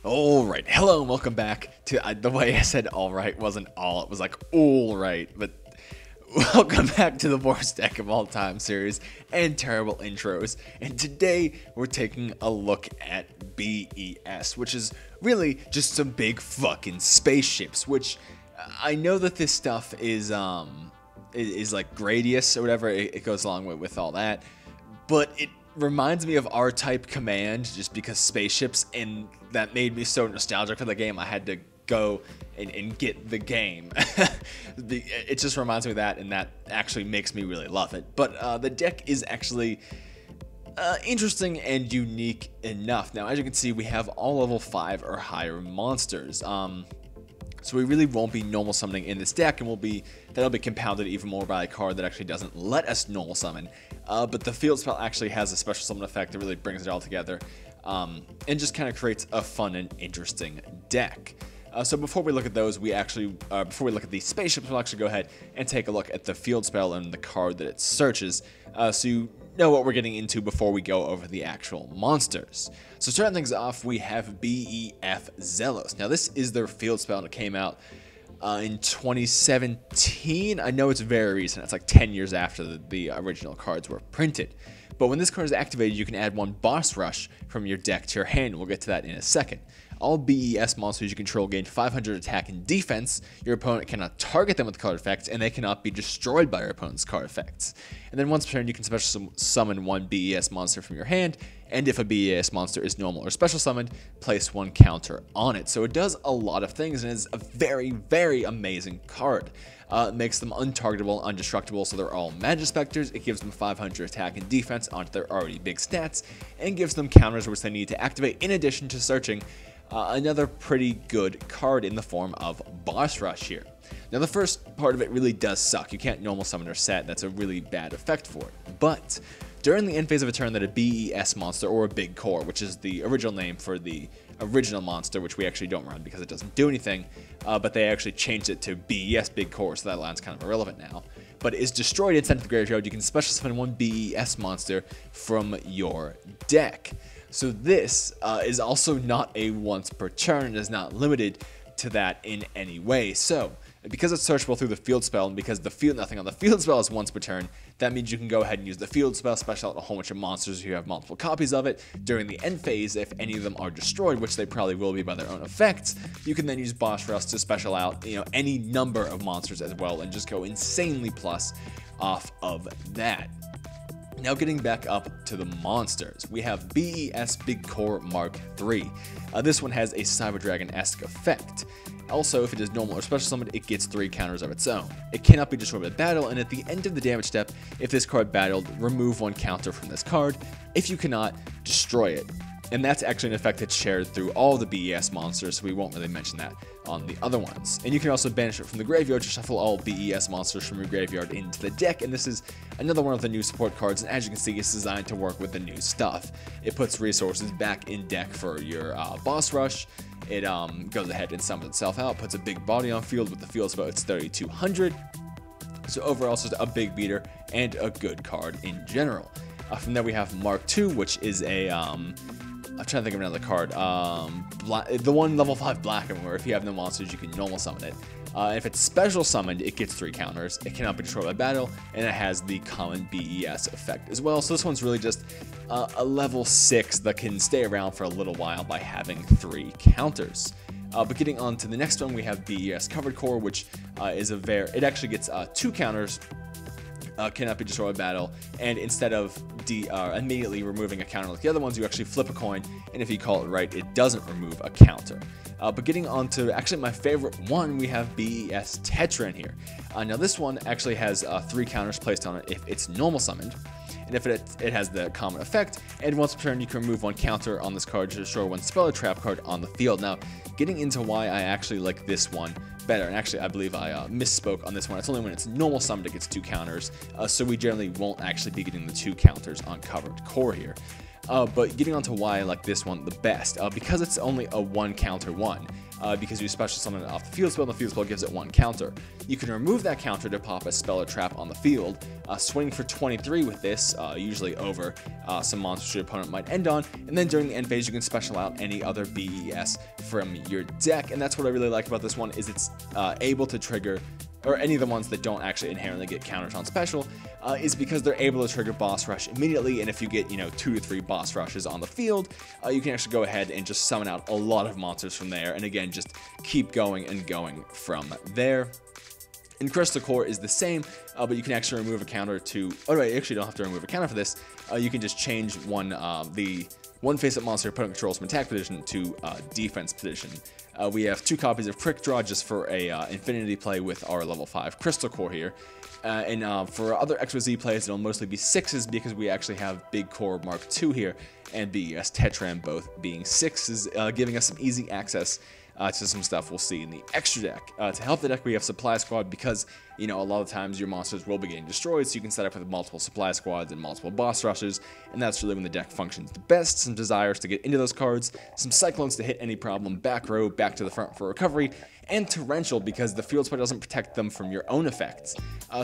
Alright, hello and welcome back to, the way I said alright wasn't all, it was like alright, but welcome back to the worst deck of all time series and terrible intros, and today we're taking a look at BES, which is really just some big fucking spaceships, which I know that this stuff is like Gradius or whatever, it goes along with all that, but it reminds me of R-Type Command just because spaceships, and that made me so nostalgic for the game I had to go and get the game. It just reminds me of that, and that actually makes me really love it. But the deck is actually interesting and unique enough. Now, as you can see, we have all level 5 or higher monsters. So we really won't be normal summoning in this deck, and that'll be compounded even more by a card that actually doesn't let us normal summon. But the field spell actually has a special summon effect that really brings it all together, and just kind of creates a fun and interesting deck. So before we look at those, before we look at these spaceships, we'll actually go ahead and take a look at the field spell and the card that it searches, so you know what we're getting into before we go over the actual monsters. So starting things off, we have BEF Zelos. Now this is their field spell, and it came out in 2017. I know it's very recent. It's like 10 years after the original cards were printed. But when this card is activated, you can add one Boss Rush from your deck to your hand. We'll get to that in a second. All BES monsters you control gain 500 attack and defense. Your opponent cannot target them with card effects, and they cannot be destroyed by your opponent's card effects. And then once per turn, you can special summon one BES monster from your hand, and if a BES monster is normal or special summoned, place one counter on it. So it does a lot of things, and is a very, very amazing card. It makes them untargetable, undestructible, so they're all Magispectors. It gives them 500 attack and defense onto their already big stats, and gives them counters which they need to activate in addition to searching. Another pretty good card in the form of Boss Rush here. Now the first part of it really does suck. You can't normal summon or set. That's a really bad effect for it. But during the end phase of a turn that a BES monster, or a Big Core, which is the original name for the original monster, which we actually don't run because it doesn't do anything, but they actually changed it to BES Big Core, so that line's kind of irrelevant now, but is destroyed and sent to the graveyard, you can special summon one BES monster from your deck. So this is also not a once per turn. It is not limited to that in any way. So because it's searchable through the field spell, and because nothing on the field spell is once per turn, that means you can go ahead and use the field spell, special out a whole bunch of monsters if you have multiple copies of it. During the end phase, if any of them are destroyed, which they probably will be by their own effects, you can then use Boss Rush to special out, any number of monsters as well, and just go insanely plus off of that. Now getting back up to the monsters, we have BES Big Core Mark III. This one has a Cyber Dragon-esque effect. Also, if it is normal or special summoned, it gets 3 counters of its own. It cannot be destroyed by battle, and at the end of the damage step, if this card battled, remove 1 counter from this card. If you cannot, destroy it. And that's actually an effect that's shared through all the BES monsters, so we won't really mention that on the other ones. And you can also banish it from the graveyard to shuffle all BES monsters from your graveyard into the deck, and this is another one of the new support cards, and as you can see, it's designed to work with the new stuff. It puts resources back in deck for your Boss Rush. It goes ahead and summons itself out, puts a big body on field. With the field spell, it's 3200. So overall, it's just a big beater and a good card in general. From there, we have Mark II, which is a I'm trying to think of another card. The one level 5 black one, where if you have no monsters, you can normal summon it. If it's special summoned, it gets 3 counters. It cannot be destroyed by battle, and it has the common BES effect as well. So this one's really just a level 6 that can stay around for a little while by having 3 counters. But getting on to the next one, we have BES Covered Core, which is it actually gets 2 counters. Cannot be destroyed by battle, and instead of immediately removing a counter like the other ones, you actually flip a coin, and if you call it right, it doesn't remove a counter. But getting on to actually my favorite one, we have BES Tetra in here. Now this one actually has 3 counters placed on it if it's normal summoned, and if it has the common effect, and once per turn you can remove 1 counter on this card to destroy 1 spell or trap card on the field. Now, getting into why I actually like this one better, and actually I believe I misspoke on this one. It's only when it's normal summoned it gets 2 counters, so we generally won't actually be getting the 2 counters on Covered Core here. But getting on to why I like this one the best, because it's only a 1 counter one, because you special summon it off the field spell, and the field spell gives it 1 counter. You can remove that counter to pop a spell or trap on the field, swing for 23 with this, usually over some monsters your opponent might end on, and then during the end phase you can special out any other BES from your deck, and that's what I really like about this one, is it's able to trigger, or any of the ones that don't actually inherently get counters on special, is because they're able to trigger boss rush immediately, and if you get, 2 to 3 boss rushes on the field, you can actually go ahead and just summon out a lot of monsters from there, and again, just keep going and going from there. And Crystal Core is the same, but you can actually remove a counter to, oh no, you actually don't have to remove a counter for this, you can just change the one face-up monster opponent controls from attack position to defense position. We have 2 copies of Quick Draw just for a infinity play with our level 5 Crystal Core here. And for other XYZ plays, it'll mostly be 6s because we actually have Big Core Mark II here and BES Tetram both being 6s, giving us some easy access to some stuff we'll see in the extra deck. To help the deck, we have Supply Squad because, a lot of times your monsters will be getting destroyed, so you can set up with multiple Supply Squads and multiple boss rushes, and that's really when the deck functions the best. Some Desires to get into those cards, some Cyclones to hit any problem, back row, back to the front for recovery, and Torrential because the field spell doesn't protect them from your own effects.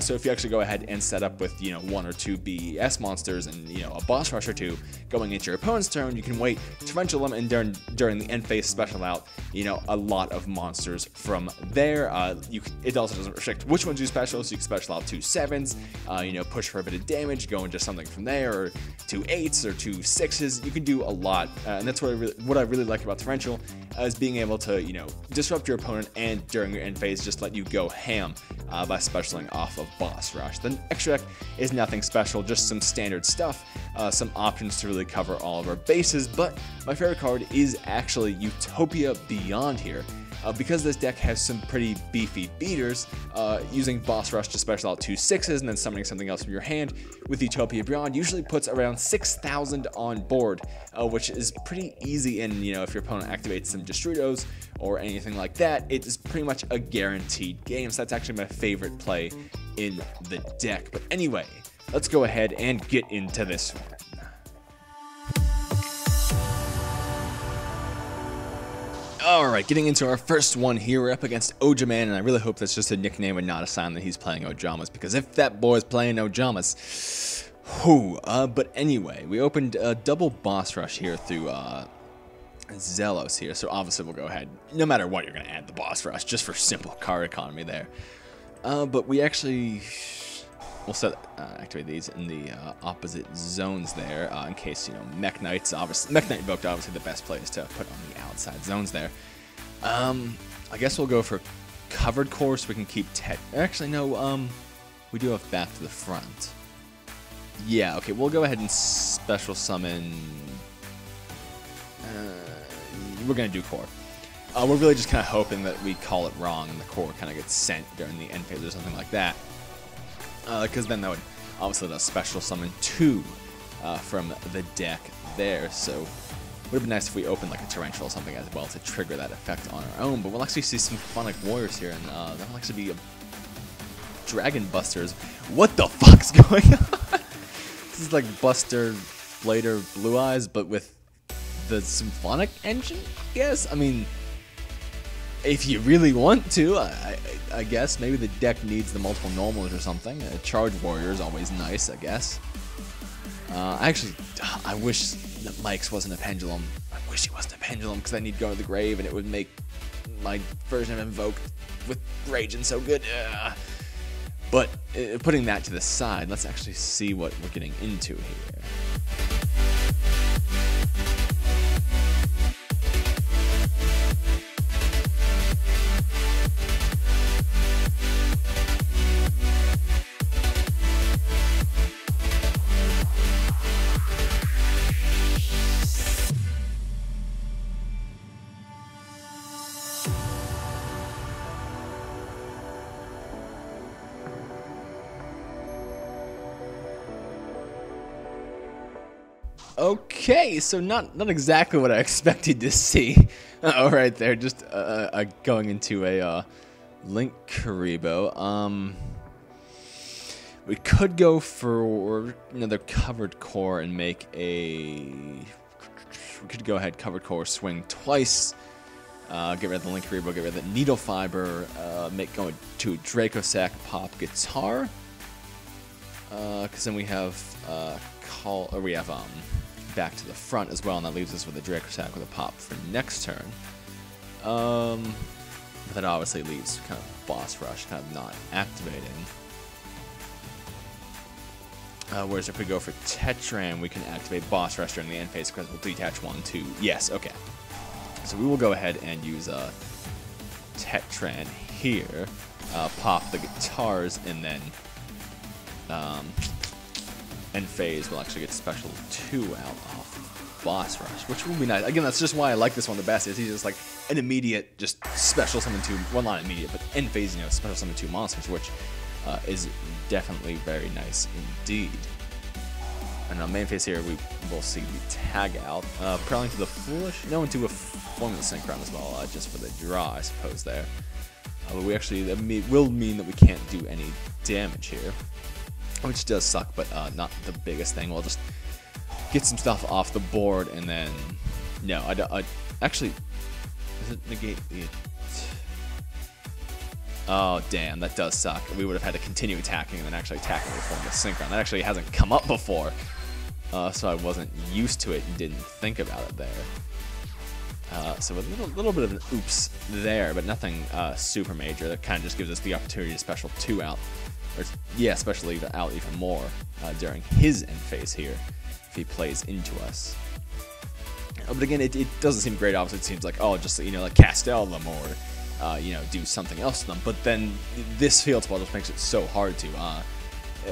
So if you actually go ahead and set up with, 1 or 2 BES monsters and, a boss rush or 2 going into your opponent's turn, you can wait, Torrential them, and during the end phase special out, a lot of monsters from there. It also doesn't restrict which ones you special, so you can special out 2 7s, push for a bit of damage, go into something from there, or 2 8s or 2 6s. You can do a lot, and that's what I really like about Torrential, is being able to, disrupt your opponent and during your end phase just let you go ham by specialing off of boss rush. The extra deck is nothing special, just some standard stuff, some options to really cover all of our bases, but my favorite card is actually Utopia Beyond here. Because this deck has some pretty beefy beaters, using boss rush to special out 2 6s and then summoning something else from your hand with Utopia Beyond usually puts around 6,000 on board, which is pretty easy, and if your opponent activates some Destruitos or anything like that, it is pretty much a guaranteed game, so that's actually my favorite play in the deck. But anyway, let's go ahead and get into this one. Alright, getting into our first one here, we're up against Ojaman, and I really hope that's just a nickname and not a sign that he's playing Ojamas, because if that boy's playing Ojamas, whoo. But anyway, we opened a double boss rush here through Zelos here, so obviously we'll go ahead, no matter what, you're going to add the boss rush, just for simple card economy there. But we actually, we'll activate these in the opposite zones there, in case, Mech Knight's obviously, Mech Knight invoked, obviously the best place to put on the outside zones there. I guess we'll go for covered core so we can keep actually no, we do have back to the front. Yeah, okay, we'll go ahead and special summon, we're gonna do core. We're really just kind of hoping that we call it wrong and the core kind of gets sent during the end phase or something like that. Because then that would obviously let us special summon 2 from the deck there, so it would have been nice if we opened like a Torrential or something as well to trigger that effect on our own, but we'll actually see some Phonic Warriors here, and that'll actually be a Dragon Busters. What the fuck's going on? This is like Buster, Blader, Blue Eyes, but with the Symphonic engine, I guess? I mean, if you really want to, I guess. Maybe the deck needs the multiple normals or something. A Charge Warrior is always nice, I guess. I wish that Mike's wasn't a pendulum. I wish he wasn't a pendulum, because I need to go to the grave, and it would make my version of Invoke with Raging so good. But putting that to the side, let's actually see what we're getting into here. Okay, so not exactly what I expected to see. Right there, just going into a Link Karibo. We could go for another covered core and make a. We could go ahead covered core swing twice Get rid of the Link Rebo, get rid of the Needle Fiber, go to Dracosac Pop Guitar. Because then we have Back to the Front as well, and that leaves us with a Dracosac with a Pop for next turn. But that obviously leaves kind of Boss Rush kind of not activating. Whereas if we go for Tetran, we can activate Boss Rush during the end phase because we'll detach 1, 2. Yes, okay. So we will go ahead and use Tetran here, pop the guitars, and then end phase will actually get special 2 out off Boss Rush, which will be nice. Again, that's just why I like this one the best. Is he's just like an immediate, just special summon 2, well, not immediate, but end phase, special summon 2 monsters, which is definitely very nice indeed. And on main phase here, we will see the tag out. Prowling to the Foolish, no, into a Formula Synchron as well, just for the draw, I suppose, there. But we actually, that will mean that we can't do any damage here, which does suck, but not the biggest thing. We'll just get some stuff off the board, and then, no, I actually, does it negate the... Oh, damn, that does suck. We would have had to continue attacking and then actually attacking with Formula Synchron. That actually hasn't come up before, so I wasn't used to it and didn't think about it there. So a little bit of an oops there, but nothing super major. That kind of just gives us the opportunity to special 2 out. Or, yeah, special out even more during his end phase here, if he plays into us. But again, it doesn't seem great. Obviously, it seems like, oh, just, like Castell them or... do something else to them, but then this field spell just makes it so hard to.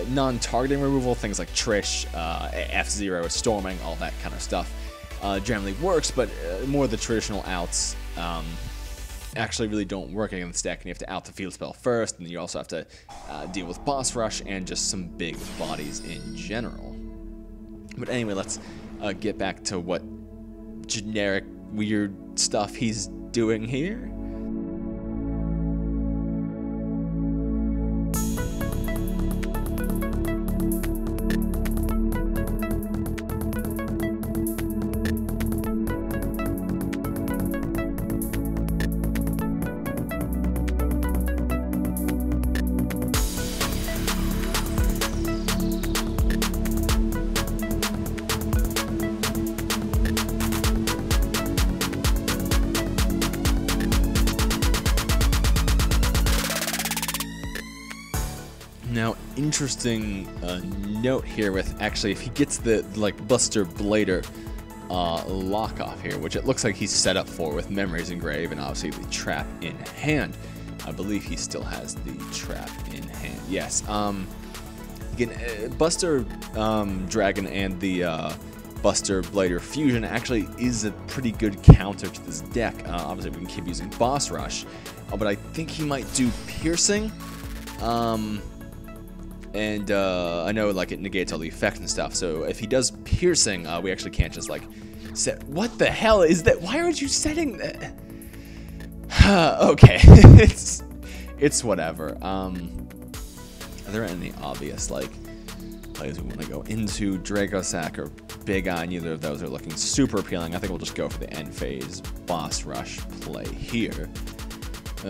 Non-targeting removal, things like Trish, F-Zero, Storming, all that kind of stuff generally works, but more of the traditional outs actually really don't work against the deck, and you have to out the field spell first, and you also have to deal with Boss Rush and just some big bodies in general. But anyway, let's get back to what generic weird stuff he's doing here. Now, interesting note here with actually if he gets the Buster Blader lock off here, which it looks like he's set up for with Memories Engraved and obviously the Trap in hand. I believe he still has the Trap in hand. Yes. Again, Buster Dragon and the Buster Blader Fusion actually is a pretty good counter to this deck. Obviously, we can keep using Boss Rush, but I think he might do Piercing. And I know it negates all the effects and stuff, so if he does Piercing, we actually can't just set... What the hell is that? Why aren't you setting that? Okay, it's whatever. Are there any obvious plays we want to go into? Dracosac or Big Eye? Neither of those are looking super appealing. I think we'll just go for the end phase Boss Rush play here.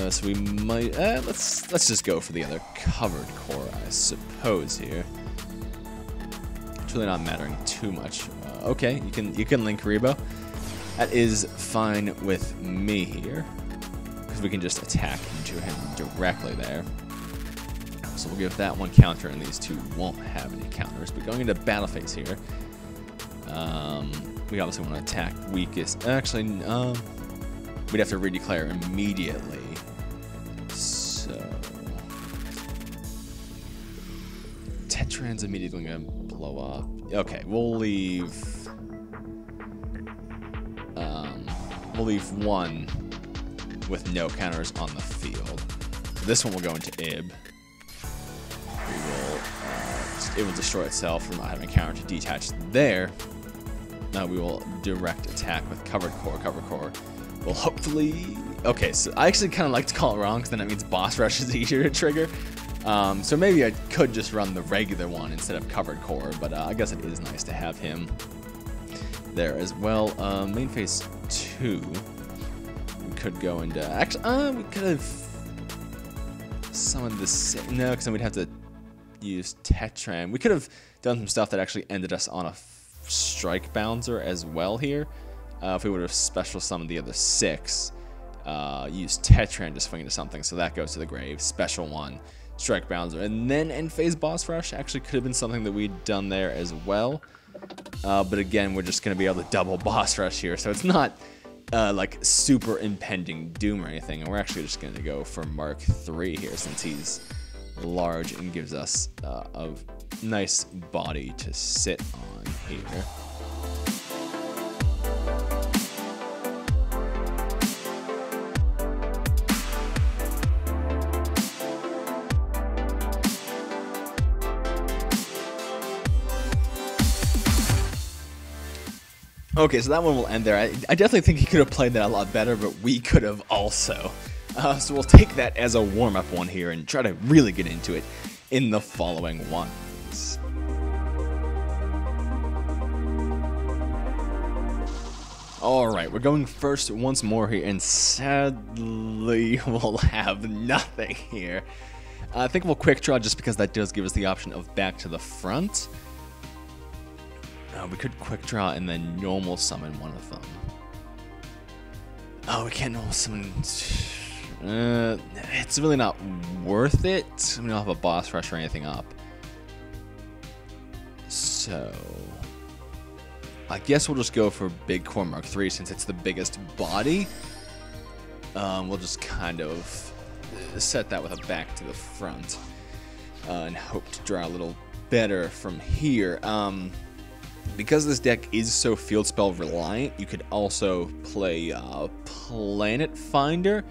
So we might let's just go for the other covered core, I suppose here. It's really not mattering too much. Okay, you can link Rebo. That is fine with me here because we can just attack into him directly there. So we'll give that one counter, and these two won't have any counters. But going into battle phase here, we obviously want to attack weakest. Actually, we'd have to redeclare immediately. So Tetran's immediately going to blow up. Okay, we'll leave one with no counters on the field. So this one will go into Ib. It will destroy itself from not having a counter to detach there. Now we will direct attack with covered core. Covered core will hopefully... Okay, so I actually kind of like to call it wrong because then that means Boss Rush is easier to trigger. So maybe I could just run the regular one instead of covered core, but I guess it is nice to have him there as well. Main phase 2, we could go into... Actually, we could have summoned this... No, because then we'd have to use Tetran. We could have done some stuff that actually ended us on a Strike Bouncer as well here. If we would have special summoned the other 6. Use Tetran to swing into something, so that goes to the grave. Special 1, Strike Bouncer, and then end phase boss rush actually could have been something that we'd done there as well. But again, we're just going to be able to double boss rush here, so it's not like super impending doom or anything. And we're actually just going to go for Mark III here since he's large and gives us a nice body to sit on here. Okay, so that one will end there. I definitely think he could have played that a lot better, but we could have also. So we'll take that as a warm-up one here and try to really get into it in the following ones. Alright, we're going first once more here, and sadly we'll have nothing here. I think we'll quick draw just because that does give us the option of back to the front. We could quick draw and then normal summon one of them. Oh, we can't normal summon. It's really not worth it. We don't have a boss rush or anything up. So I guess we'll just go for Big Core Mark III since it's the biggest body. We'll just kind of set that with a back to the front and hope to draw a little better from here. Because this deck is so field spell reliant, you could also play Planet Finder,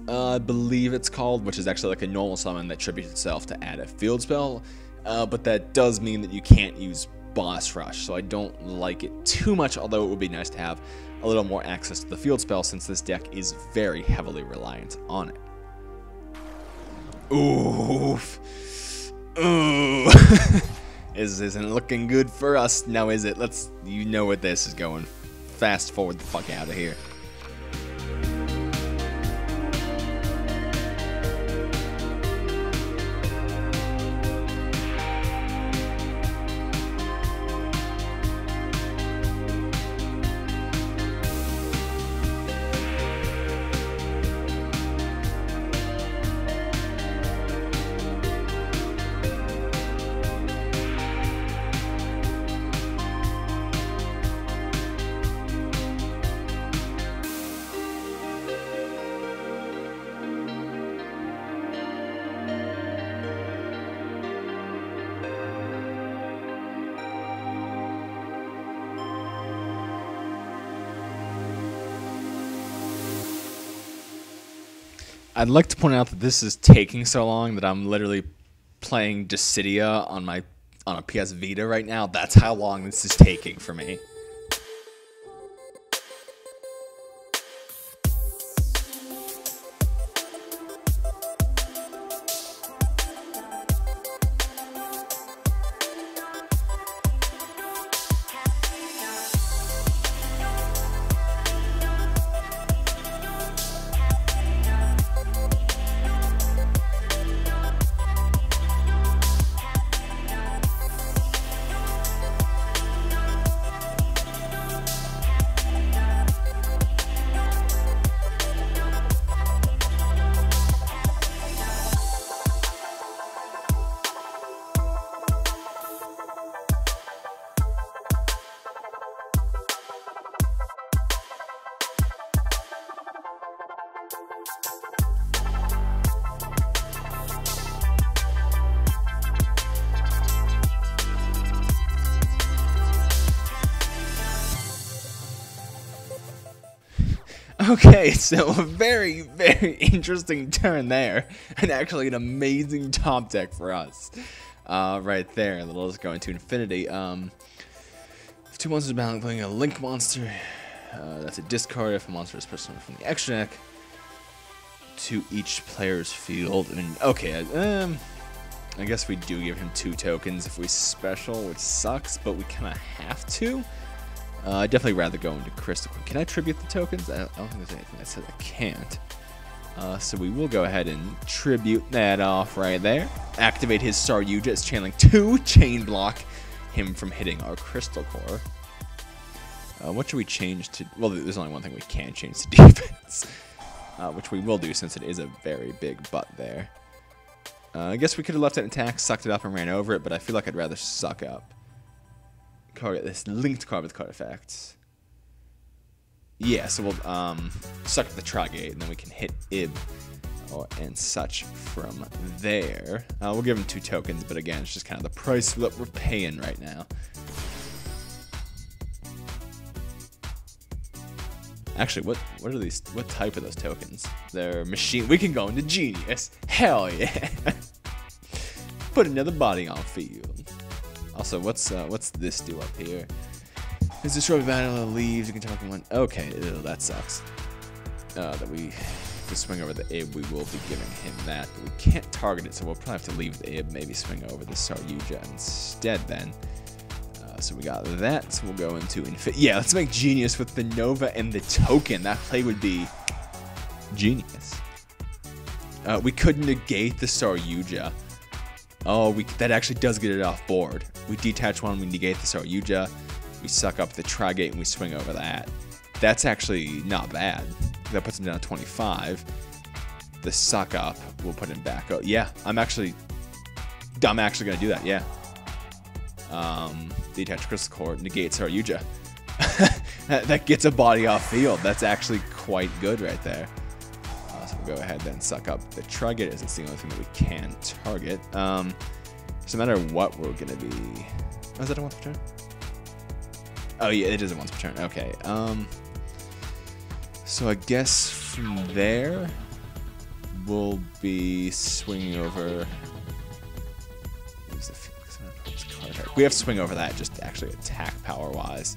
I believe it's called, which is actually like a normal summon that tributes itself to add a field spell, but that does mean that you can't use Boss Rush, so I don't like it too much, although it would be nice to have a little more access to the field spell since this deck is very heavily reliant on it. Oof. Ooh. Isn't looking good for us now, is it? You know where this is going. Fast forward the fuck out of here. I'd like to point out that this is taking so long that I'm literally playing Dissidia on a PS Vita right now. That's how long this is taking for me. Okay, so a very, very interesting turn there, and actually an amazing top deck for us. Right there, let's go into infinity. If 2 monsters battling, playing a Link monster, that's a discard if a monster is personal from the extra deck to each player's field. And okay, I guess we do give him 2 tokens if we special, which sucks, but we kind of have to. I'd definitely rather go into Crystal. Can I tribute the tokens? I don't think there's anything that says I can't. So we will go ahead and tribute that off right there. Activate his Saryuja as channeling 2, chain block him from hitting our Crystal Core. What should we change to? Well, there's only one thing we can change to defense, which we will do since it is a very big butt there. I guess we could have left it intact, sucked it up, and ran over it, but I feel like I'd rather suck up. This linked card with card effects. Yeah, so we'll suck up the Trigate, and then we can hit Ib and such from there. We'll give him 2 tokens, but again, it's just kind of the price that we're paying right now. Actually, what are these? What type are those tokens? They're machine. We can go into Genius. Hell yeah! Put another body on field. Also, what's this do up here? Is destroy the battle of leaves? You can target one. Okay, ew, that sucks. That we swing over the Ib, we will be giving him that. But we can't target it, so we'll probably have to leave the Ib. Maybe swing over the Saryuja instead then. So we got that, so we'll go into yeah, let's make Genius with the Nova and the token. That play would be genius. We could negate the Saryuja. Oh, that actually does get it off board. We detach one, we negate the Saryuja, we suck up the Trigate, and we swing over that. That's actually not bad. That puts him down to 25. The suck up will put him back. Oh, yeah, I'm actually gonna do that, yeah. Detach Crystal Core, negate Saryuja. that gets a body off field. That's actually quite good right there. So we'll go ahead then suck up the Trigate, as it's the only thing that we can target. So no matter what we're gonna be. Oh, is that a once per turn? Oh yeah, it is a once per turn. Okay. So I guess from there we'll be swinging over. We have to swing over that, just actually attack power-wise.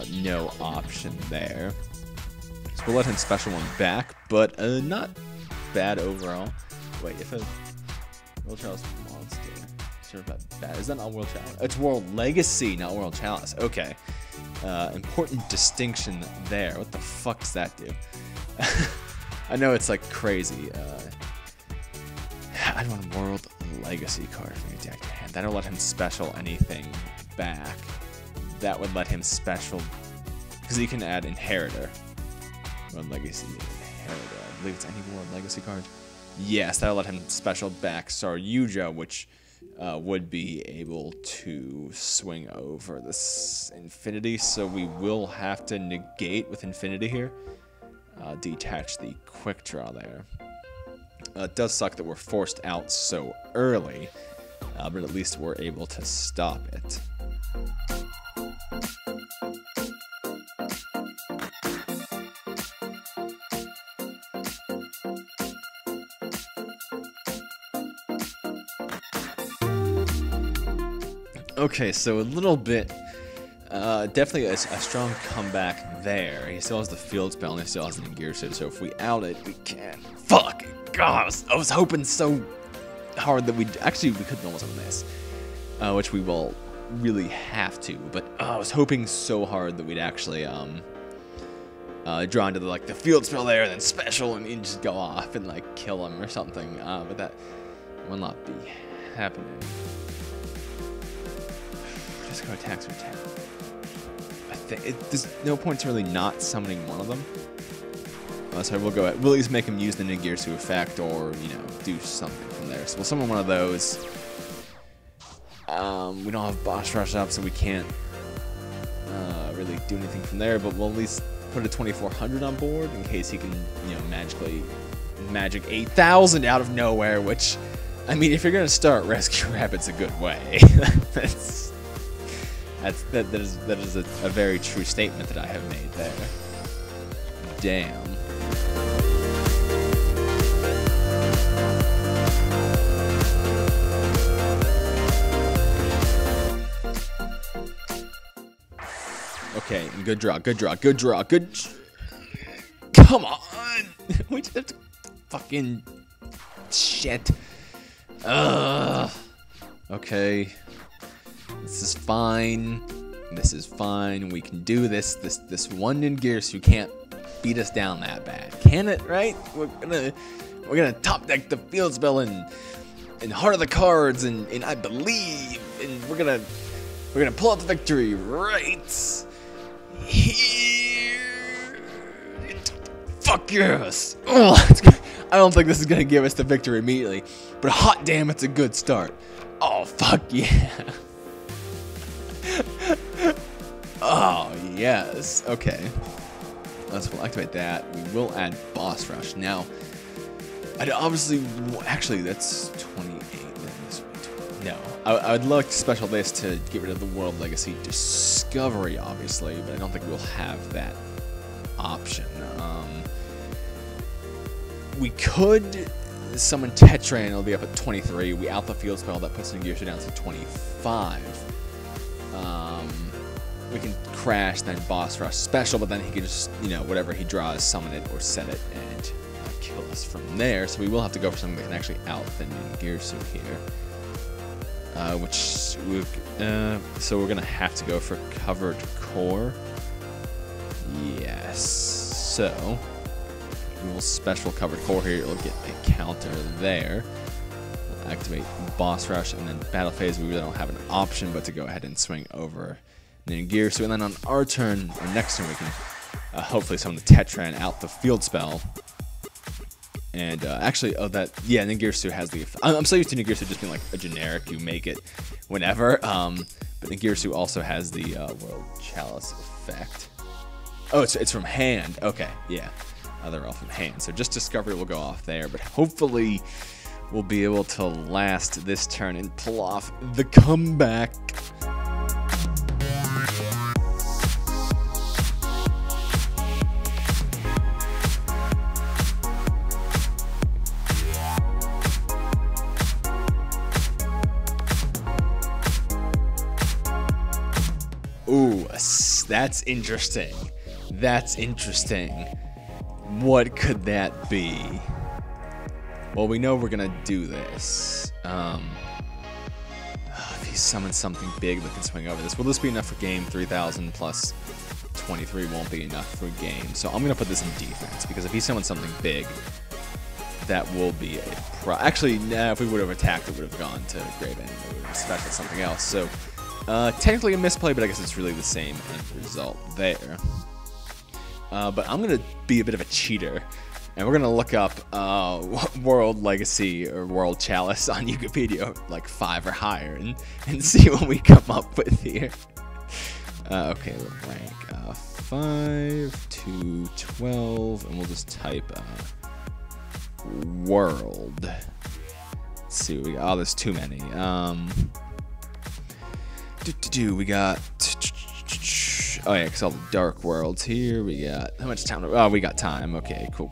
No option there. So we'll let him special one back, but not bad overall. Wait, if a World Chalice monster survived bad, is that not World Chalice? It's World Legacy, not World Chalice. Okay. Important distinction there. What the fuck does that do? I know it's like crazy. I want a World Legacy card from your deck to hand. That'll let him special anything back. That would let him special, because he can add Inheritor. World Legacy Inheritor. I believe it's any World Legacy card. Yes, that'll let him special back Saryuja, which would be able to swing over this Infinity. So we will have to negate with Infinity here. Detach the Quick Draw there. It does suck that we're forced out so early, but at least we're able to stop it. Okay, so a little bit, definitely a strong comeback there. He still has the field spell and he still has the gear suit, so if we out it, we can. Fuck! God, I was hoping so hard that we could almost miss, which we will really have to. But I was hoping so hard that we'd actually draw into the field spell there, and then special, and just go off and kill him or something. But that will not be happening. Just go attacks or attack. I think there's no point to really not summoning one of them. So we'll go. We'll at least make him use the Nigirsu effect, or do something from there. So we'll summon one of those. We don't have boss rush up, so we can't really do anything from there. But we'll at least put a 2400 on board in case he can, magically magic 8000 out of nowhere. Which, I mean, if you're gonna start Rescue Rabbit's a good way. that is a very true statement that I have made there. Damn. Okay, good draw. Come on! We just have to fucking shit. Ugh. Okay. This is fine. This is fine. We can do this. This one Ningirsu can't beat us down that bad, can it? Right? We're gonna top deck the field spell and Heart of the Cards and I believe, and we're gonna pull out the victory right here. Fuck yes! Oh, I don't think this is gonna give us the victory immediately, but hot damn, it's a good start. Oh fuck yeah! Oh yes. Okay. We'll activate that. We will add Boss Rush now. I'd obviously, actually, that's 28. Then this would be 20. No, I would like to special this to get rid of the World Legacy Discovery, obviously, but I don't think we'll have that option. We could summon Tetran. It'll be up at 23. We out the field spell that puts Ningirsu down to 25. We can crash, then Boss Rush special, but then he can just, whatever he draws, summon it or set it and kill us from there. So we will have to go for something that can actually out the Ningirsu here. So we're gonna have to go for Covered Core. Yes. So we will special Covered Core here. It'll get a counter there. We'll activate Boss Rush, and then Battle Phase. We really don't have an option but to go ahead and swing over Ningirsu, and then on our turn, or next turn, we can hopefully summon the Tetran out the field spell. And actually, Ningirsu has the. I'm so used to Ningirsu just being like a generic, you make it whenever. But Ningirsu also has the World Chalice effect. Oh, it's from hand. Okay, yeah, they're all from hand. So just Discovery will go off there, but hopefully we'll be able to last this turn and pull off the comeback. Ooh, that's interesting. That's interesting. What could that be? Well, we know we're gonna do this. If he summons something big that can swing over this, will this be enough for game? 3,000 plus 23 won't be enough for game. So I'm gonna put this in defense, because if he summons something big, that will be a Actually, nah, if we would have attacked, it would have gone to Grave End. It would have special something else. So technically a misplay, but I guess it's really the same end result there. But I'm going to be a bit of a cheater, and we're going to look up World Legacy or World Chalice on Wikipedia, like 5 or higher, and see what we come up with here. Okay, we'll rank 5 to 12, and we'll just type World. Let's see what we got. Oh, there's too many. We got, oh yeah, because all the dark worlds here. We got, how much time? Oh, we got time. Okay, cool.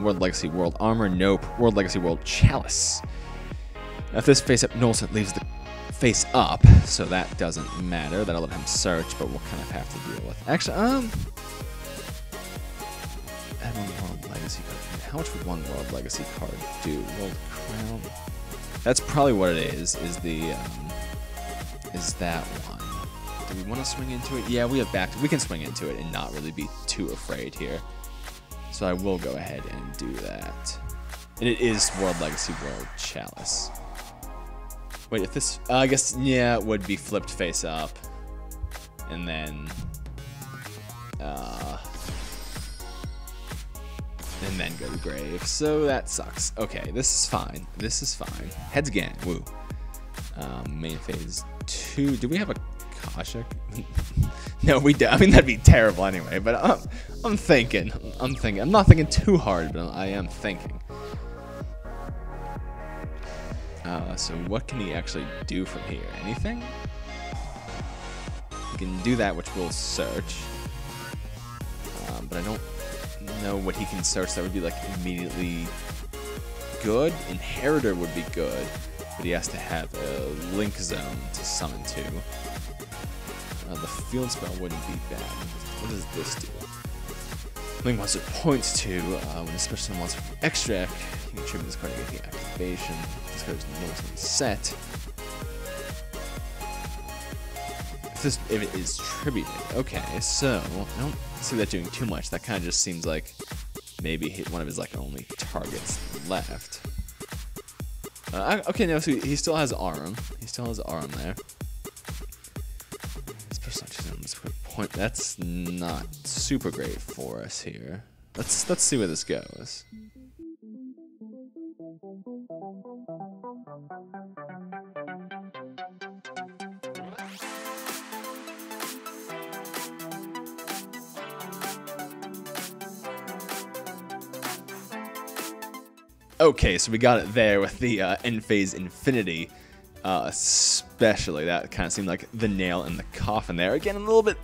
World Legacy, World Armor, nope. World Legacy, World Chalice. Now, if this face up nulls, it leaves the face up, so that doesn't matter. That'll let him search, but we'll kind of have to deal with. Actually, add one World Legacy card. How much would one World Legacy card do? World Crown. That's probably what it is that one. Do we want to swing into it? Yeah, we can swing into it and not really be too afraid here. So I will go ahead and do that. And it is World Legacy World Chalice. Wait, if this, I guess, yeah, it would be flipped face up. And then go to grave. So that sucks. Okay, this is fine. This is fine. Heads again. Woo. Main phase 2. Do we have a Kashik? No, we do. I mean, that'd be terrible anyway. But I'm thinking. I'm not thinking too hard, but I am thinking. So what can he actually do from here? Anything? He can do that, which will search. But I don't know what he can search that would be like immediately good. Inheritor would be good, but he has to have a link zone to summon to. The field spell wouldn't be bad. What does this do? Link monster points to when a special monster from extract, you can tribute this card to get the activation. This card is no set. if it is tributed. Okay, so I don't see that doing too much. That kind of just seems like maybe hit one of his like only targets left. Okay, no, so he still has arm. He still has arm there. His perception on this quick point. That's not super great for us here. Let's see where this goes. Okay, so we got it there with the end phase infinity, especially that kind of seemed like the nail in the coffin there. Again, a little bit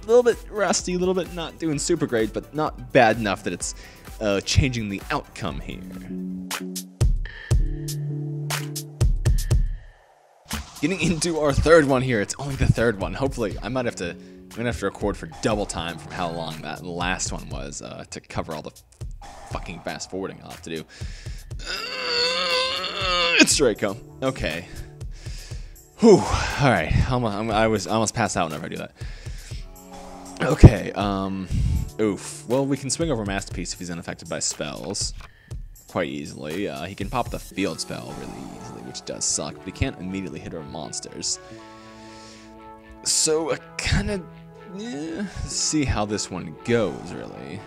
rusty, a little bit not doing super great, but not bad enough that it's changing the outcome here. Getting into our third one here. It's only the third one. Hopefully, I'm gonna have to record for double time from how long that last one was to cover all the fucking fast forwarding I'll have to do. It's Draco. Okay. Whew. All right. I was almost passed out whenever I do that. Okay. Oof. Well, we can swing over Masterpiece if he's unaffected by spells quite easily. He can pop the field spell really easily, which does suck, but he can't immediately hit our monsters. So, kind of see how this one goes, really.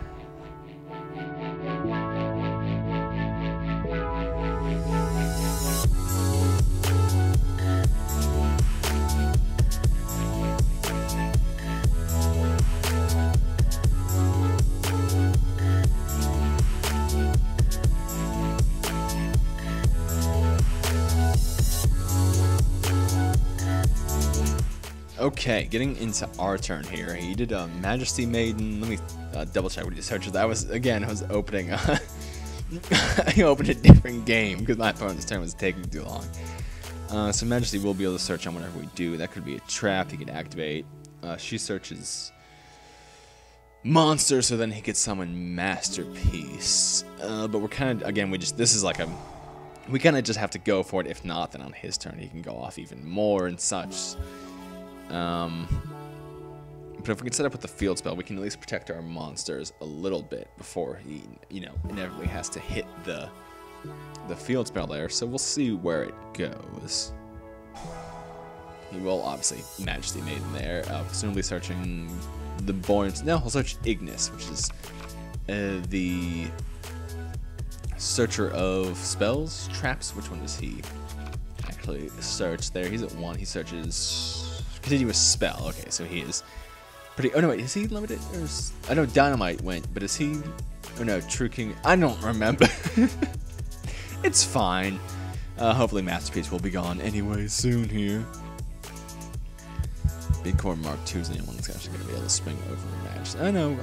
Okay, getting into our turn here. He did a Majesty Maiden. Let me double check what he searched. That was, again, I was opening I opened a different game because my opponent's turn was taking too long. So Majesty will be able to search on whatever we do. That could be a trap he could activate. She searches monster, so then he could summon Masterpiece. But we're kind of, again, this is like we kind of just have to go for it. If not, then on his turn he can go off even more and such. But if we can set up with the field spell, we can at least protect our monsters a little bit before he, inevitably has to hit the field spell there. So we'll see where it goes. He will obviously Majesty Maiden there, presumably searching the Borns. No, he'll search Ignis, which is the searcher of spells, traps. Which one does he actually search there? He's at 1. He searches continuous spell. Okay, so he is pretty. Oh no, wait, is he limited? Or I know Dynamite went, but is he? Oh no, True King. I don't remember. It's fine. Hopefully, Masterpiece will be gone anyway soon here. Big Core Mark II is the only one that's actually going to be able to swing over Majesty. I know.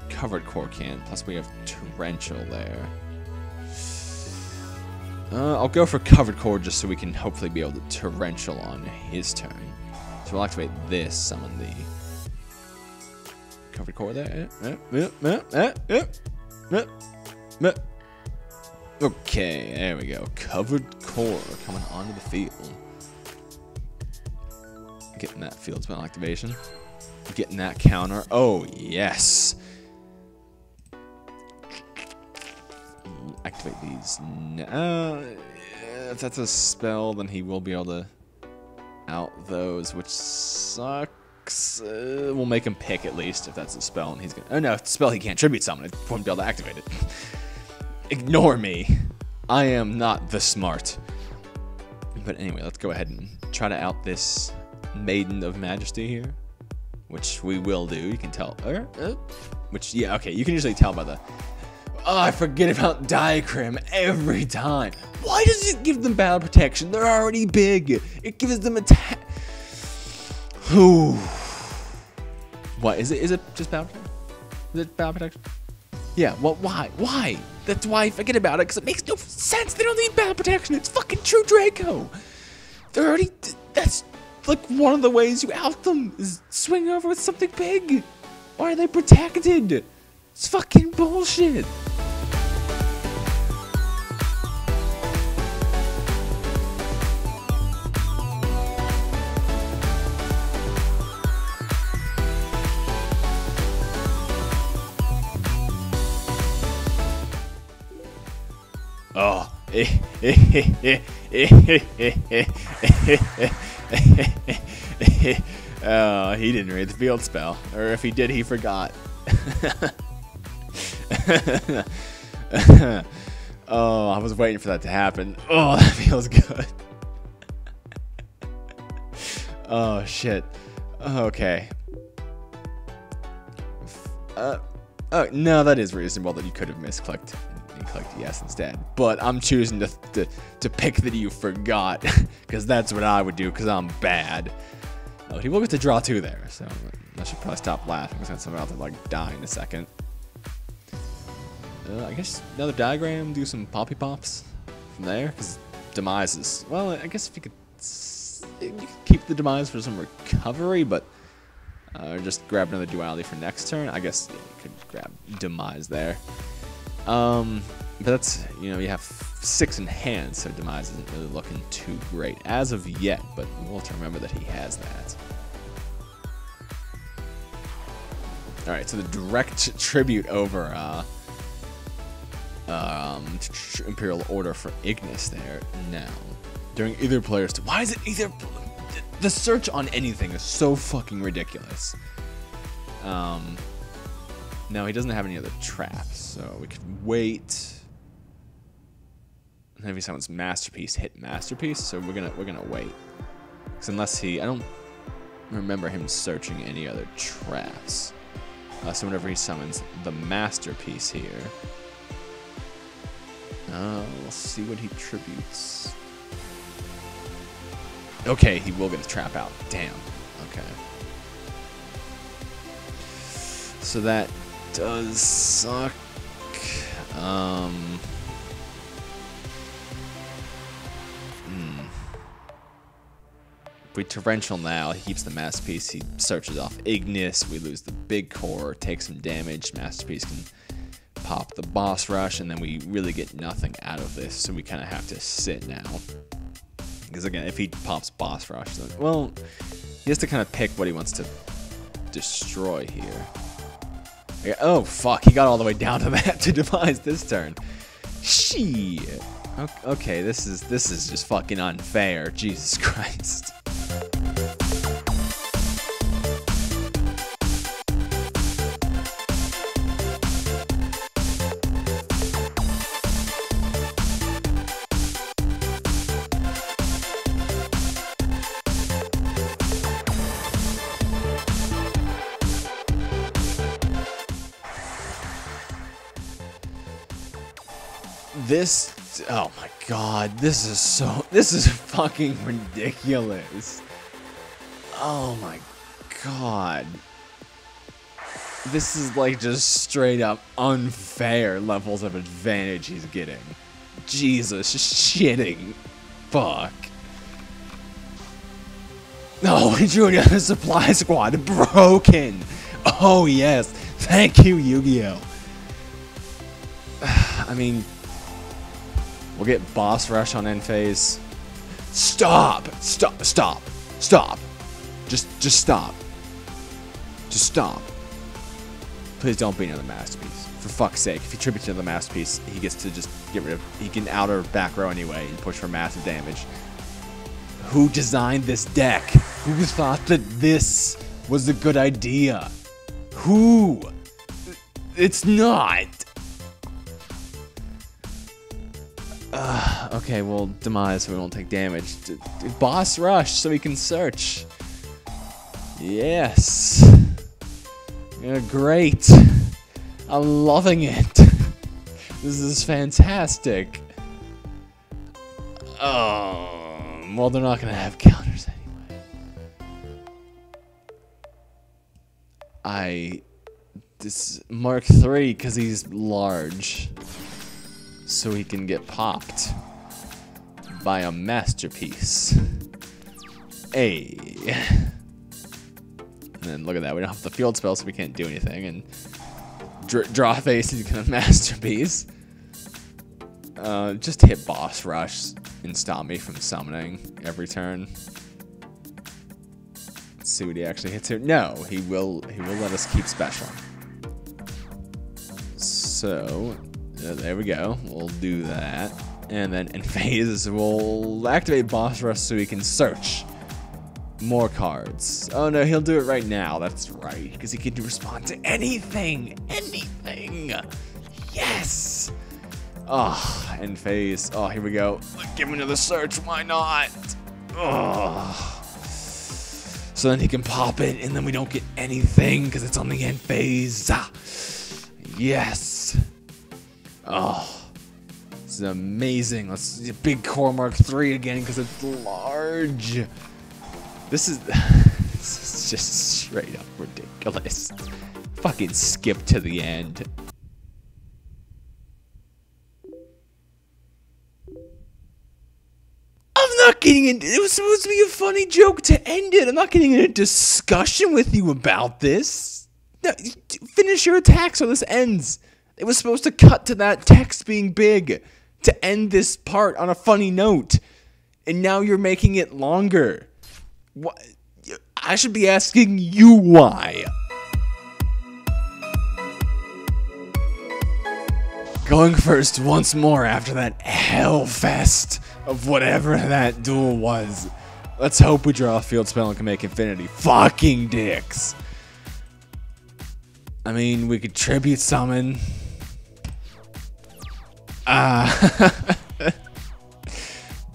Covered Core can. Plus, we have Torrential there. I'll go for Covered Core just so we can hopefully be able to Torrential on his turn. So we'll activate this, summon the Covered Core there. Okay, there we go. Covered Core coming onto the field. Getting that field spell activation. Getting that counter. Oh, yes. Activate these. If that's a spell, then he will be able to out those, which sucks. We'll make him pick at least if that's a spell, and he's gonna. Oh no, if it's a spell he can't tribute summon. It won't be able to activate it. Ignore me. I am not the smart. But anyway, let's go ahead and try to out this Maiden of Majesty here, which we will do. You can tell. Which, yeah, okay. You can usually tell by the. Oh, I forget about Diacrim every time. Why does it give them battle protection? They're already big. It gives them attack. Ooh. What is it? Is it just battle protection? Is it battle protection? Yeah. Well, why? Why? That's why I forget about it, because it makes no sense. They don't need battle protection. It's fucking True Draco. They're already. That's like one of the ways you out them is swing over with something big. Why are they protected? It's fucking bullshit. Oh. Oh, he didn't read the field spell. Or if he did, he forgot. Oh, I was waiting for that to happen. Oh, that feels good. Oh, shit. Okay. No, that is reasonable that you could have misclicked and clicked yes instead. But I'm choosing to pick that you forgot, because that's what I would do, because I'm bad. Oh, he will get to draw 2 there, so I should probably stop laughing, because I'm about to like die in a second. I guess another diagram, do some poppy pops from there, because demise is, well, I guess if you could keep the demise for some recovery, but just grab another duality for next turn. I guess you could grab demise there. But that's, you have 6 in hand, so demise isn't really looking too great as of yet, but we'll have to remember that he has that. Alright, so the direct tribute over Imperial Order for Ignis there. Now, during either player's turn. Why is it either? The search on anything is so fucking ridiculous. No, he doesn't have any other traps, so we could wait. Maybe someone's masterpiece hit masterpiece, so we're gonna wait. Because unless I don't remember him searching any other traps. So whenever he summons the masterpiece here, we'll see what he tributes. Okay, he will get his trap out. Damn. Okay. So that does suck. If we torrential now, he keeps the masterpiece, he searches off Ignis, we lose the big core, take some damage, masterpiece can pop the boss rush, and then we really get nothing out of this, so we kind of have to sit now. Because again, if he pops boss rush, then, well, he has to kind of pick what he wants to destroy here. Oh fuck, he got all the way down to that to devise this turn. Shit. Okay, this is just fucking unfair. Jesus Christ. This, oh my god, this is fucking ridiculous. Oh my god. This is like just straight up unfair levels of advantage he's getting. Jesus, shitting. Fuck. No, he drew another supply squad. Broken. Oh yes. Thank you, Yu-Gi-Oh! I mean, we'll get boss rush on end phase. Stop! Stop! Stop! Stop! Just stop. Just stop. Please don't be another masterpiece. For fuck's sake, if he tributes to the masterpiece, he gets to just get rid of. He can outer back row anyway and push for massive damage. Who designed this deck? Who thought that this was a good idea? Who? It's not. Okay, well, demise so we won't take damage. Boss rush so we can search. Yes. Yeah, great. I'm loving it. This is fantastic. Well, they're not gonna have counters anyway. This Mark III because he's large. So he can get popped by a masterpiece. Hey. And then look at that, we don't have the field spell, so we can't do anything. And draw face, he's gonna masterpiece. Just hit boss rush and stop me from summoning every turn. Let's see what he actually hits here. No, he will let us keep special. So There we go. We'll do that. And then in phase, we'll activate boss rush so we can search more cards. Oh no, he'll do it right now. That's right, because he can respond to anything. Anything. Yes. Oh, end phase. Oh, here we go. Give him another search. Why not? Oh. So then he can pop it, and then we don't get anything because it's on the end phase. Ah. Yes. Oh. This is amazing. Let's see a big Core Mark III again because it's large. This is just straight up ridiculous. Fucking skip to the end. I'm not getting into it. Was supposed to be a funny joke to end it. I'm not getting in a discussion with you about this. No, finish your attack so this ends. It was supposed to cut to that text being big to end this part on a funny note. And now you're making it longer. What? I should be asking you why. Going first once more after that hellfest of whatever that duel was. Let's hope we draw a field spell and can make infinity. Fucking dicks. I mean, we could tribute summon.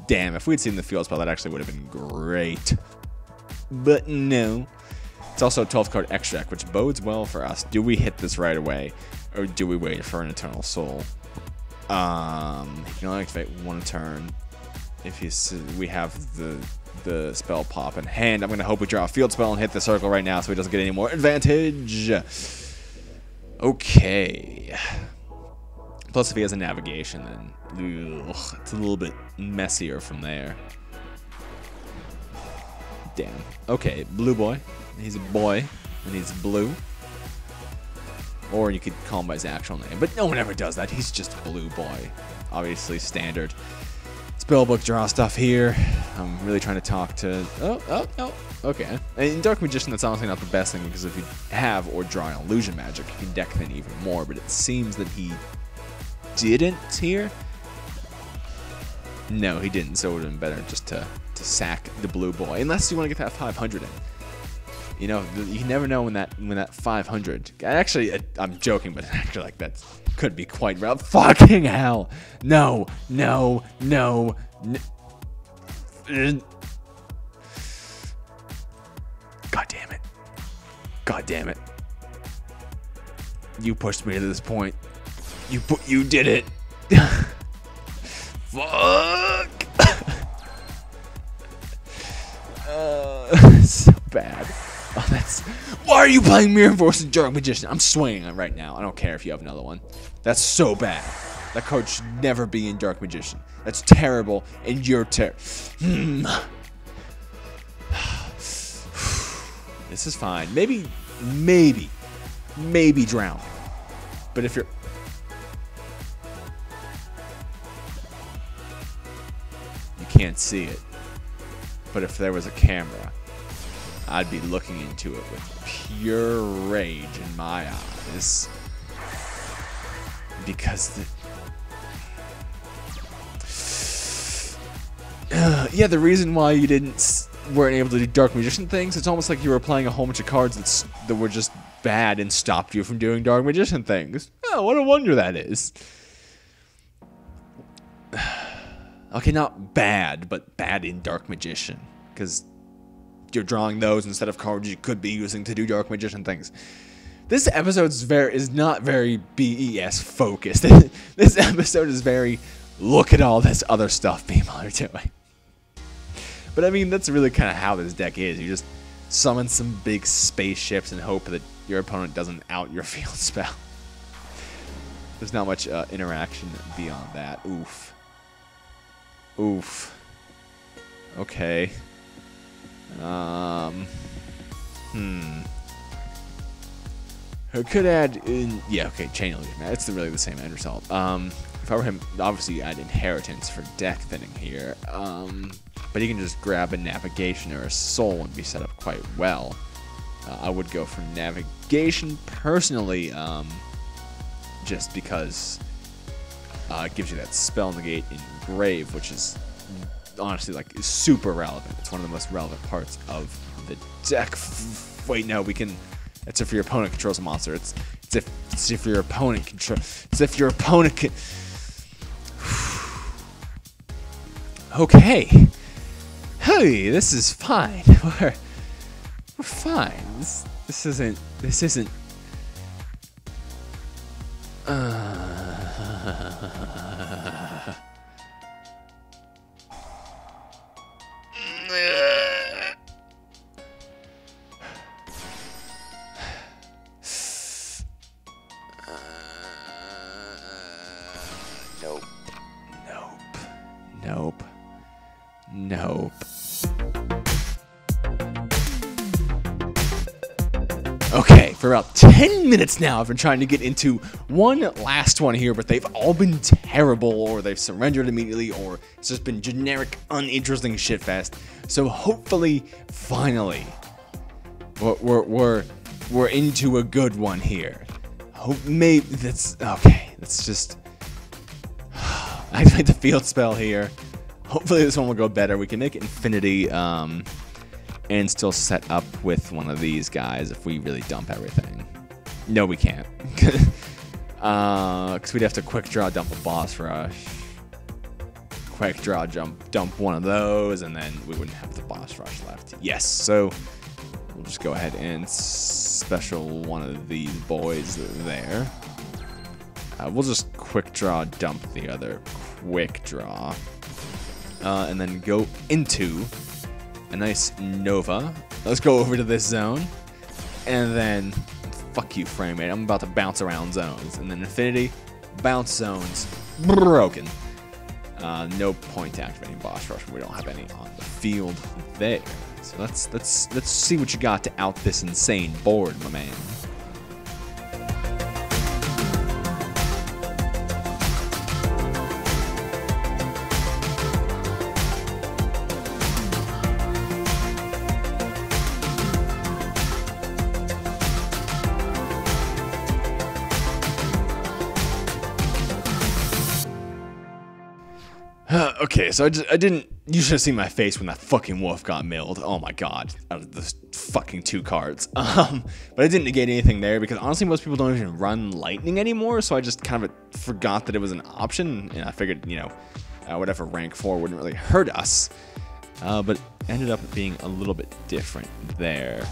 Damn, if we'd seen the field spell, that actually would have been great. But no. It's also a 12th card extract, which bodes well for us. Do we hit this right away? Or do we wait for an Eternal Soul? He can only activate one turn. If we have the spell pop in hand. I'm going to hope we draw a field spell and hit the circle right now so he doesn't get any more advantage. Okay. Plus, if he has a navigation, then it's a little bit messier from there. Damn. Okay, blue boy. He's a boy, and he's blue. Or you could call him by his actual name, but no one ever does that. He's just blue boy. Obviously, standard. Spellbook draw stuff here. I'm really trying to talk to... Oh, okay. In Dark Magician, that's honestly not the best thing, because if you have or draw an illusion magic, you can deck thin even more, but it seems that he didn't here. No, he didn't, so it would have been better just to sack the blue boy, unless you want to get that 500 in. You know, you never know when that 500. Actually, I'm joking, but actually, like, that could be quite real. Fucking hell! No. God damn it! God damn it! You pushed me to this point. You did it. Fuck! So bad. Oh, that's... Why are you playing Mirror Force and Dark Magician? I'm swinging it right now. I don't care if you have another one. That's so bad. That card should never be in Dark Magician. That's terrible, and you're This is fine. Maybe drown. But if you're... You can't see it. But if there was a camera, I'd be looking into it with pure rage in my eyes. Because yeah, the reason why you weren't able to do Dark Magician things, it's almost like you were playing a whole bunch of cards that were just bad and stopped you from doing Dark Magician things. Oh, what a wonder that is. Okay, not bad, but bad in Dark Magician. Because you're drawing those instead of cards you could be using to do Dark Magician things. This episode is not very BES focused. This episode is very, look at all this other stuff people are doing. But I mean, that's really kind of how this deck is. You just summon some big spaceships and hope that your opponent doesn't out your field spell. There's not much interaction beyond that. Oof. Okay. I could add in, yeah, okay, Chain Illusion. It's really the same end result. If I were him, obviously add Inheritance for deck thinning here. But he can just grab a Navigation or a Soul and be set up quite well. I would go for Navigation personally, just because It gives you that spell negate engrave, which is honestly like super relevant. It's one of the most relevant parts of the deck. Wait, no, we can. It's if your opponent controls a monster. It's if your opponent control. It's if your opponent can. Okay. Hey, this is fine. We're fine. This isn't. Nope. Okay, for about 10 minutes now, I've been trying to get into one last one here, but they've all been terrible, or they've surrendered immediately, or it's just been generic, uninteresting shitfest. So hopefully, finally, we're into a good one here. Maybe that's okay. Let's just activate the field spell here. Hopefully this one will go better. We can make it infinity and still set up with one of these guys if we really dump everything. No, we can't. Because we'd have to quick draw dump a boss rush. Quick draw dump one of those, and then we wouldn't have the boss rush left. Yes, so we'll just go ahead and special one of these boys there. We'll just quick draw dump the other quick draw. And then go into a nice Nova. Let's go over to this zone. And then, fuck you, Framerate. I'm about to bounce around zones. And then Infinity, bounce zones, broken. No point activating boss rush. We don't have any on the field there. So let's see what you got to out this insane board, my man. Okay, so I didn't. You should have seen my face when that fucking wolf got milled. Oh my god, out of those fucking 2 cards. But I didn't negate anything there because honestly, most people don't even run lightning anymore. So I just kind of forgot that it was an option, and I figured, you know, whatever rank 4 wouldn't really hurt us. But ended up being a little bit different there.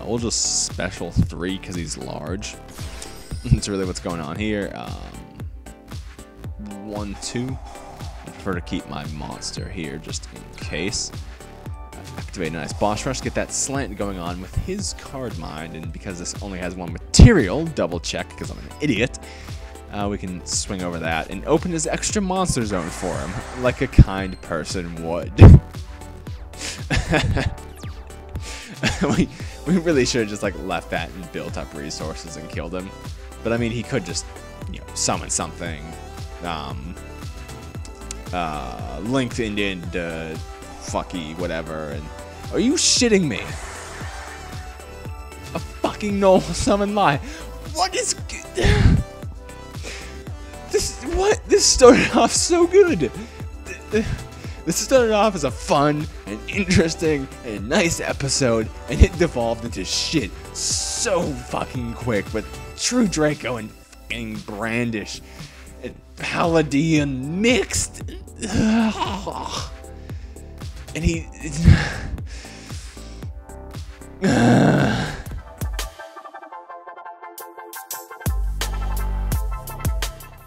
We'll just special 3 because he's large. That's really what's going on here. 1, 2. I prefer to keep my monster here just in case. Activate a nice boss rush, get that slant going on with his card mind, and because this only has 1 material, double check because I'm an idiot, we can swing over that and open his extra monster zone for him, like a kind person would. we really should have just like left that and built up resources and killed him. But I mean, he could just, you know, summon something. Linked into fucky whatever, and are you shitting me? A fucking null summon lie. What is this? What? This started off so good. This started off as a fun and interesting and nice episode, and it devolved into shit so fucking quick with True Draco and fucking Brandish. Paladin mixed, and he.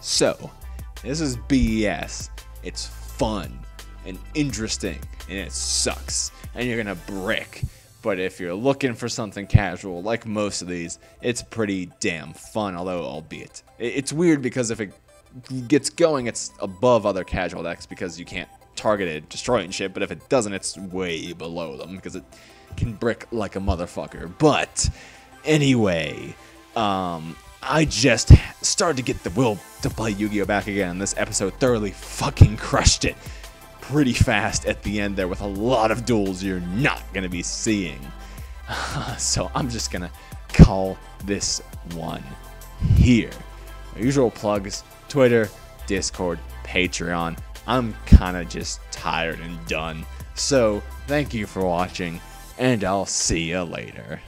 So, this is BES. It's fun and interesting, and it sucks, and you're gonna brick. But if you're looking for something casual, like most of these, it's pretty damn fun. Although, albeit, it's weird because if it gets going, it's above other casual decks because you can't target it, destroy it and shit, but if it doesn't, it's way below them because it can brick like a motherfucker. But anyway, I just started to get the will to play Yu-Gi-Oh! Back again, and this episode thoroughly fucking crushed it pretty fast at the end there with a lot of duels you're not going to be seeing. So I'm just going to call this one here. My usual plugs. Twitter, Discord, Patreon. I'm kind of just tired and done. So, thank you for watching, and I'll see you later.